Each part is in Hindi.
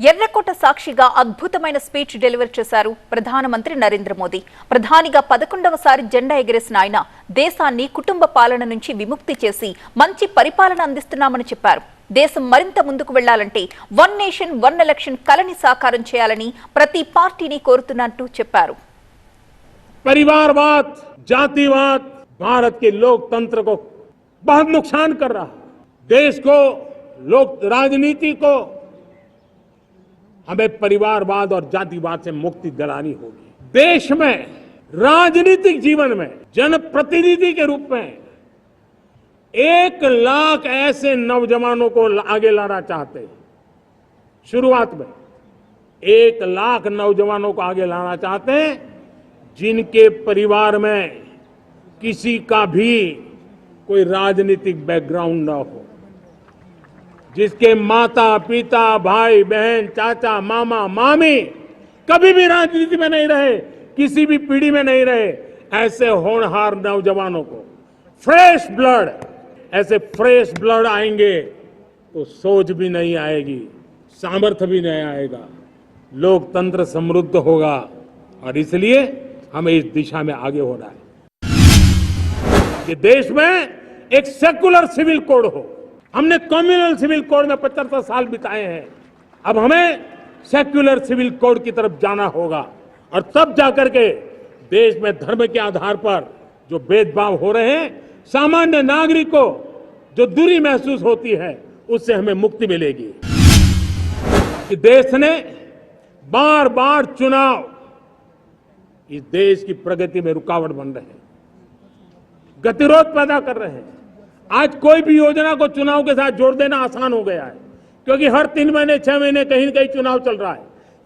ఎర్రకోట సాక్షిగా అద్భుతమైన స్పీచ్ డెలివరీ చేశారు ప్రధానమంత్రి నరేంద్ర మోదీ. ప్రధానిగా 11వసారి జెండా ఎగరేసిన ఆయన దేశాన్ని కుటుంబ పాలన నుంచి విముక్తి చేసి మంచి పరిపాలన అందిస్తున్నామని చెప్పారు. దేశం మరింత ముందుకు వెళ్లాలంటే వన్ నేషన్ వన్ ఎలక్షన్ కలని సాకారం చేయాలని ప్రతి పార్టీని కోరుతున్నట్టు చెప్పారు. परिवारवाद, जातिवाद भारत के लोकतंत्र को बहुत नुकसान कर रहा है. देश को, लोक राजनीति को हमें परिवारवाद और जातिवाद से मुक्ति दिलानी होगी. देश में राजनीतिक जीवन में जनप्रतिनिधि के रूप में 1 लाख ऐसे नौजवानों को आगे लाना चाहते हैं. शुरुआत में 1 लाख नौजवानों को आगे लाना चाहते हैं जिनके परिवार में किसी का भी कोई राजनीतिक बैकग्राउंड न हो, जिसके माता पिता भाई बहन चाचा मामा मामी कभी भी राजनीति में नहीं रहे, किसी भी पीढ़ी में नहीं रहे, ऐसे होनहार नौजवानों को फ्रेश ब्लड, ऐसे फ्रेश ब्लड आएंगे तो सोच भी नहीं आएगी, सामर्थ्य भी नहीं आएगा, लोकतंत्र समृद्ध होगा. और इसलिए हमें इस दिशा में आगे होना है कि देश में एक सेकुलर सिविल कोड हो. हमने कम्युनल सिविल कोड में 75 साल बिताए हैं. अब हमें सेक्युलर सिविल कोड की तरफ जाना होगा और तब जाकर के देश में धर्म के आधार पर जो भेदभाव हो रहे हैं, सामान्य नागरिक को जो दूरी महसूस होती है, उससे हमें मुक्ति मिलेगी. कि देश ने बार बार चुनाव इस देश की प्रगति में रुकावट बन रहे हैं, गतिरोध पैदा कर रहे हैं. आज कोई भी योजना को चुनाव के साथ जोड़ देना आसान हो गया है, क्योंकि हर 3 महीने 6 महीने कहीं न कहीं चुनाव चल रहा है.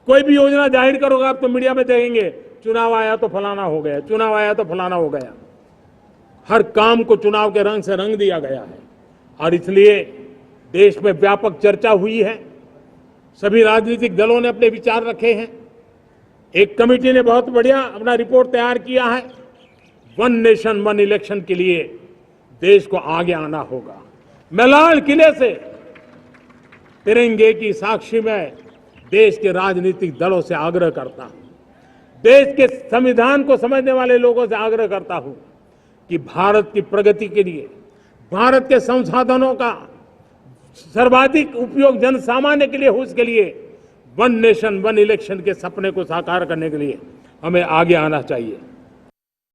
कोई भी योजना जाहिर करोगे आप तो मीडिया में देखेंगे चुनाव आया तो फलाना हो गया, चुनाव आया तो फलाना हो गया. हर काम को चुनाव के रंग से रंग दिया गया है और इसलिए देश में व्यापक चर्चा हुई है. सभी राजनीतिक दलों ने अपने विचार रखे हैं. एक कमेटी ने बहुत बढ़िया अपना रिपोर्ट तैयार किया है. वन नेशन वन इलेक्शन के लिए देश को आगे आना होगा. मैं लाल किले से तिरंगे की साक्षी में देश के राजनीतिक दलों से आग्रह करता हूं, देश के संविधान को समझने वाले लोगों से आग्रह करता हूं कि भारत की प्रगति के लिए, भारत के संसाधनों का सर्वाधिक उपयोग जन सामान्य के लिए हो, उसके लिए वन नेशन वन इलेक्शन के सपने को साकार करने के लिए हमें आगे आना चाहिए.